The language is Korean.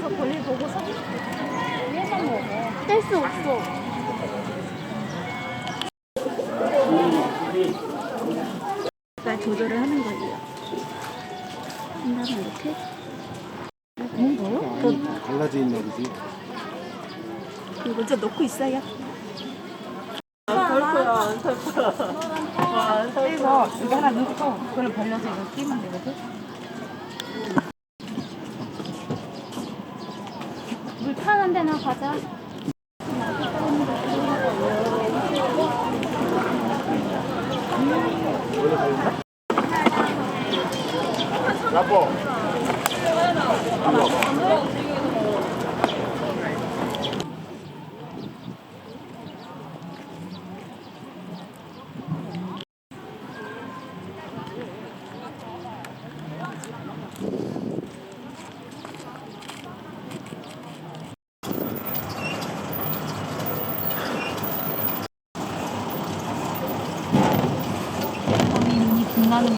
가서 볼일 보고서 위에서 먹어. 뗄 수 없어. 날 조절을 하는 거예요. 한 다음에 이렇게. 뭔가요? 갈라져 있나 보지. 이거 먼저 넣고 있어요. 이거 하나 넣고 그걸 벌려서 이거 끼면 되거든. 물 타는 데나 가자. 여보. 눈이 빛나는.